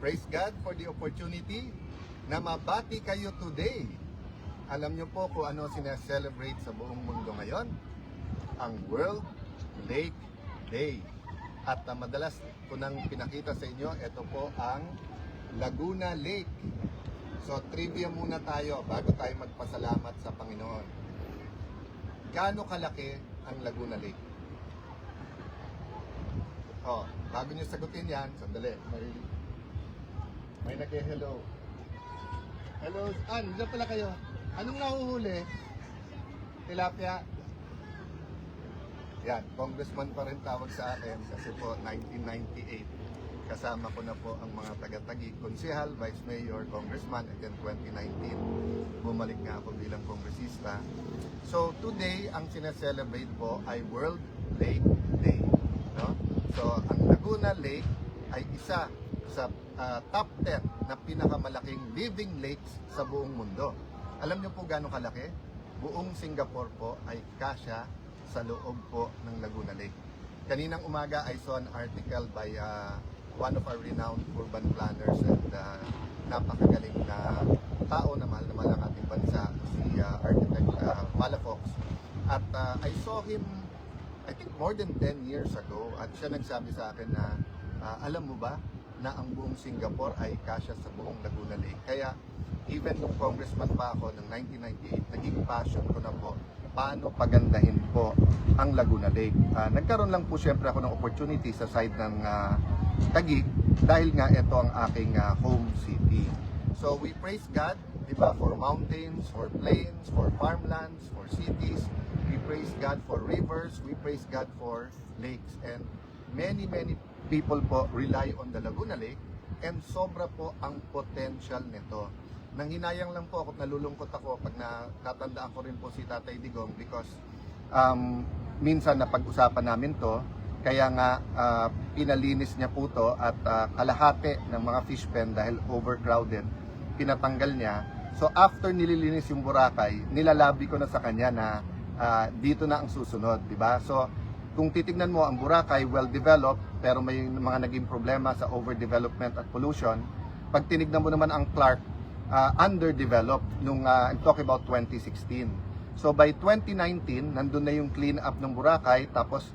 praise God for the opportunity na mabati kayo today. Alam niyo po kung ano sineselebrate sa buong mundo ngayon? Ang World Lake Day. At madalas ko nang pinakita sa inyo, ito po ang Laguna Lake. So trivia muna tayo bago tayo magpasalamat sa Panginoon. Gaano kalaki ang Laguna Lake? Bago nyo sagutin yan, sandali, may nag-hello. Hello, dyan pala kayo. Anong nahuhuli? Tilapia? Yan, congressman pa rin tawag sa akin kasi po 1998. Kasama ko na po ang mga taga-Taguig, konsehal, vice mayor, congressman, and then 2019, bumalik nga ako bilang kongresista. So today, ang sineselebrate po ay World Lake Day. No? So ang Laguna Lake ay isa sa top 10 na pinakamalaking living lakes sa buong mundo. Alam niyo po gaano kalaki? Buong Singapore po ay kasya sa loob po ng Laguna Lake. Kaninang umaga I saw an article by one of our renowned urban planners and napakagaling na tao na mahal ang ating bansa, si architect Palafox. At I saw him, I think more than 10 years ago, at siya nagsabi sa akin na alam mo ba na ang buong Singapore ay kasya sa buong Laguna Lake. Kaya even nung congressman pa ako ng 1998, naging passion ko na po paano pagandahin po ang Laguna Lake. Nagkaroon lang po syempre ako ng opportunity sa side ng Taguig dahil nga ito ang aking home city. So we praise God, diba, for mountains, for plains, for farmlands, for cities. We praise God for rivers, we praise God for lakes, and many people po rely on the Laguna Lake, and sobra po ang potential nito. Nanghinayang lang po ako, nalulungkot ako pag natatandaan ko rin po si Tatay Digong because minsan napag-usapan namin to, kaya nga pinalinis niya po to at kalahati ng mga fish pen dahil overcrowded, pinatanggal niya. So after nililinis yung Boracay, nilalabi ko na sa kanya na dito na ang susunod, di ba? So kung titignan mo ang Boracay, well developed, pero may mga naging problema sa overdevelopment at pollution. Pag tinignan mo naman ang Clark, underdeveloped nung I'm talking about 2016. So by 2019, nandun na yung clean up ng Boracay, tapos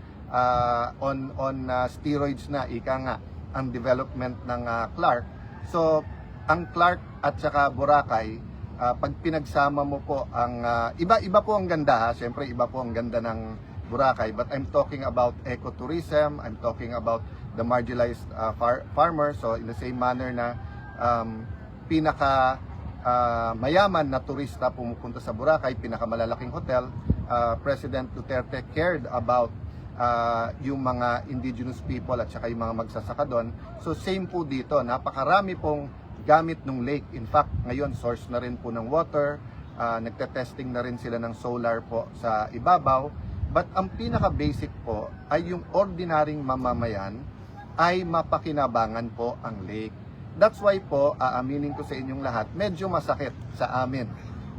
on steroids na, ika nga, ang development ng Clark. So ang Clark at saka Boracay, pag pinagsama mo po ang iba po ang ganda, syempre iba po ang ganda ng Boracay, but I'm talking about ecotourism, I'm talking about the marginalized farmers. So in the same manner na pinaka mayaman na turista pumupunta sa Boracay, pinakamalalaking hotel, President Duterte cared about yung mga indigenous people at saka yung mga magsasaka doon. So same po dito, napakarami pong gamit ng lake. In fact, ngayon source na rin po ng water, nagte-testing na rin sila ng solar po sa ibabaw. But ang pinaka-basic po ay yung ordinaryong mamamayan ay mapakinabangan po ang lake. That's why po, aaminin ko sa inyong lahat, medyo masakit sa amin.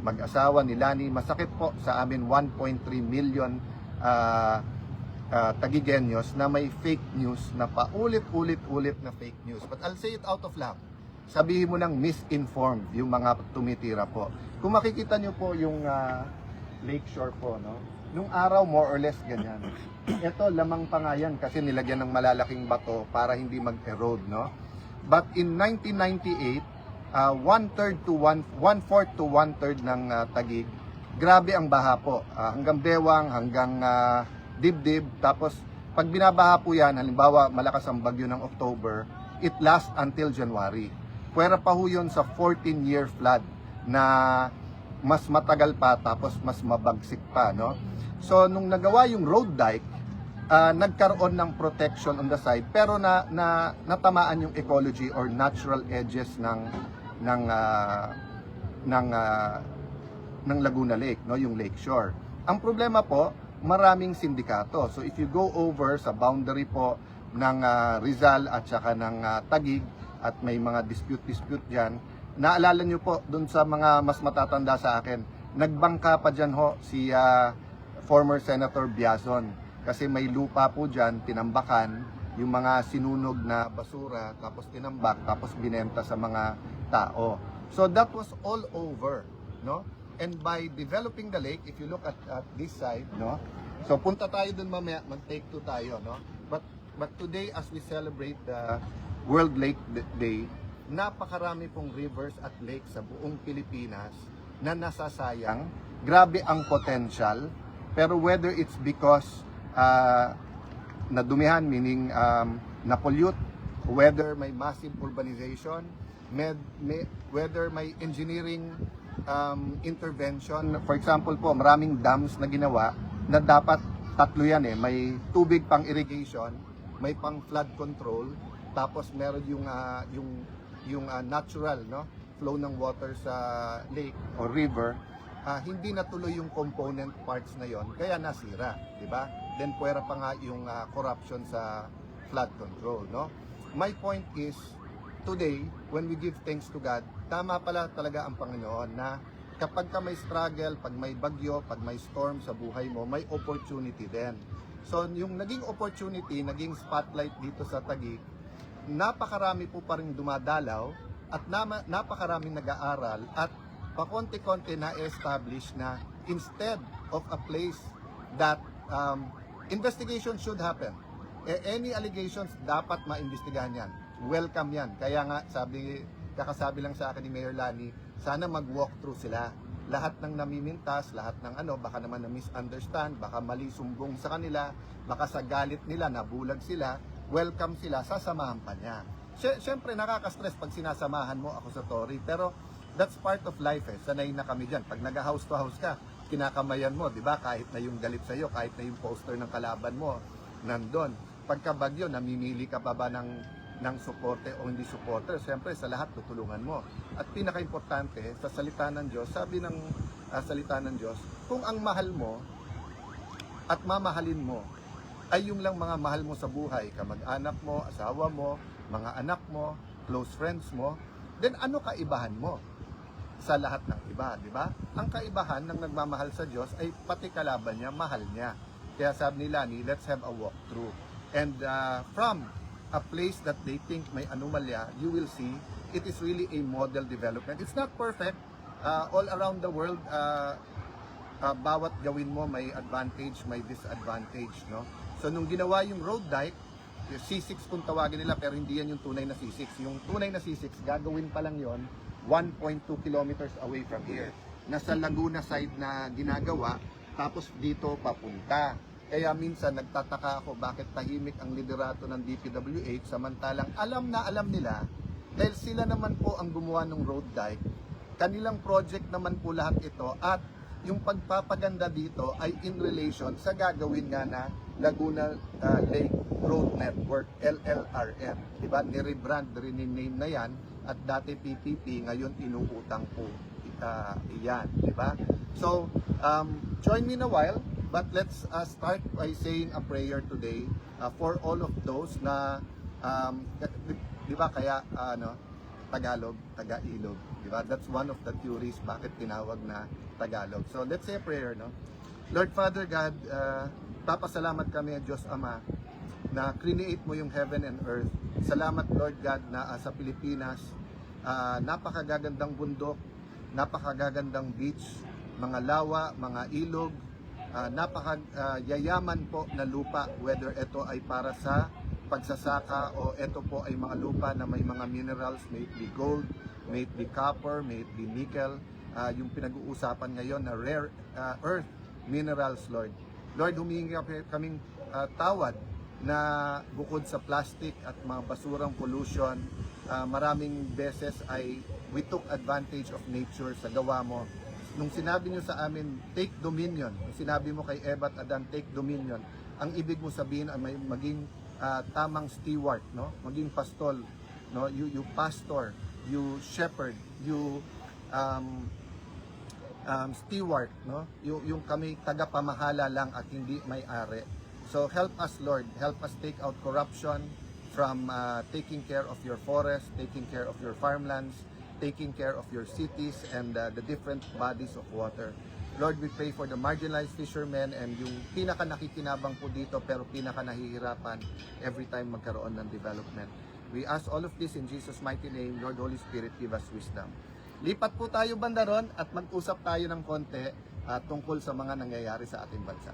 Mag-asawa ni Lani, masakit po sa amin 1.3 million Taguigueños na may fake news, na paulit-ulit na fake news. But I'll say it out of love. Sabihin mo nang misinformed yung mga tumitira po. Kung makikita nyo po yung lakeshore po, no? Nung araw, more or less ganyan. Ito, lamang pa nga yan kasi nilagyan ng malalaking bato para hindi mag-erode, no? But in 1998, one-fourth to one-third ng Taguig, grabe ang baha po. Hanggang Bewang, hanggang Dibdib. Tapos, pag binabaha po yan, halimbawa malakas ang bagyo ng October, it lasts until January. Pwera pa ho yun sa 14-year flood na mas matagal pa, tapos mas mabagsik pa, no? So, nung nagawa yung road dike, nagkaroon ng protection on the side, pero natamaan yung ecology or natural edges ng Laguna Lake, no, yung lakeshore. Ang problema po, maraming sindikato. So if you go over sa boundary po ng Rizal at saka ng Taguig, at may mga dispute diyan, naalala nyo po dun sa mga mas matatanda sa akin, nagbangka pa dyan ho si former Senator Biazon kasi may lupa po dyan, tinambakan, yung mga sinunog na basura, tapos tinambak, tapos binenta sa mga tao. So that was all over, no? And by developing the lake, if you look at this side, no? So punta tayo dun mamaya, mag-take 2 tayo, no? But today, as we celebrate the World Lake Day, napakarami pong rivers at lakes sa buong Pilipinas na nasasayang. Grabe ang potential. Pero whether it's because nadumihan, meaning na-pollute, whether may massive urbanization, whether may engineering intervention. For example po, maraming dams na ginawa na dapat 3 yan eh. May tubig pang irrigation, may pang flood control, tapos meron yung natural, no, flow ng water sa lake or river. Hindi natuloy yung component parts na yon, kaya nasira, di ba? Then puwera pa nga yung corruption sa flood control, no? My point is, today, when we give thanks to God, tama pala talaga ang Panginoon na kapag ka may struggle, pag may bagyo, pag may storm sa buhay mo, may opportunity din. So, yung naging opportunity, naging spotlight dito sa Taguig, napakarami po pa rin dumadalaw at napakaraming nag-aaral at pakonti-konti na-establish na instead of a place that investigation should happen, any allegations dapat maimbestigahan yan. Welcome yan. Kaya nga, kakasabi lang sa akin ni Mayor Lani, sana mag-walkthrough sila. Lahat ng namimintas, lahat ng baka naman na-misunderstand, baka mali sumbong sa kanila, baka sa galit nila, nabulag sila, welcome sila, sasamahan pa niya. Siyempre, nakaka-stress pag sinasamahan mo ako sa Tory, pero that's part of life eh. Sanay na kami dyan. Pag nag-house to house ka, kinakamayan mo, di ba? Kahit na yung galit sa'yo, kahit na yung poster ng kalaban mo, nandun. Pagka bagyo, namimili ka pa ba ng suporte o hindi supporter? Siyempre, sa lahat tutulungan mo. At pinaka-importante, sa salita ng Diyos, sabi ng salita ng Diyos, kung ang mahal mo at mamahalin mo ay yung lang mga mahal mo sa buhay, kamag-anak mo, asawa mo, mga anak mo, close friends mo, then ano kaibahan mo sa lahat ng iba, di ba? Ang kaibahan ng nagmamahal sa Diyos ay pati kalaban niya, mahal niya. Kaya sabi nila ni, let's have a walkthrough. And from a place that they think may anomalya, you will see it is really a model development. It's not perfect. All around the world, bawat gawin mo may advantage, may disadvantage, no? So nung ginawa yung road dike, yung C6 kung tawagin nila, pero hindi yan yung tunay na C6. Yung tunay na C6, gagawin pa lang yon 1.2 kilometers away from here. Nasa Laguna side na ginagawa, tapos dito papunta. Kaya minsan nagtataka ako bakit tahimik ang liderato ng DPWH samantalang alam na alam nila dahil sila naman po ang gumawa ng road dike. Kanilang project naman po lahat ito at yung pagpapaganda dito ay in relation sa gagawin nga na Laguna Lake Road Network, LLRN. Diba? Ni-rebrand, rename na yan at dati PPP, ngayon inuutang po yan. Diba? So, join me in a while. But let's start by saying a prayer today for all of those na, di ba kaya Tagalog, Taga-Ilog, di ba? That's one of the theories bakit tinawag na Tagalog. So let's say a prayer, no? Lord Father God, papasalamat kami, Diyos Ama, na create mo yung heaven and earth. Salamat Lord God na sa Pilipinas, napakagagandang bundok, napakagagandang beach, mga lawa, mga ilog, napakayayaman po na lupa, whether ito ay para sa pagsasaka o ito po ay mga lupa na may mga minerals, may it be gold, may it be copper, may it be nickel, yung pinag-uusapan ngayon na rare earth minerals, Lord. Lord, humingi kaming tawad na bukod sa plastic at mga basurang pollution, maraming beses ay we took advantage of nature sa gawa mo. Nung sinabi nyo sa amin, take dominion, nung sinabi mo kay Eva at Adan, take dominion, ang ibig mo sabihin ay may maging tamang steward, no? Maging pastol, no? You pastor, you shepherd, you steward, no? Yung kami tagapamahala lang at hindi may-ari. So help us, Lord, help us take out corruption from taking care of your forest, taking care of your farmlands, taking care of your cities and the different bodies of water. Lord, we pray for the marginalized fishermen and yung pinaka nakikinabang po dito pero pinaka nahihirapan every time magkaroon ng development. We ask all of this in Jesus' mighty name. Lord, Holy Spirit, give us wisdom. Lipat po tayo banda ron at mag-usap tayo ng konti tungkol sa mga nangyayari sa ating bansa.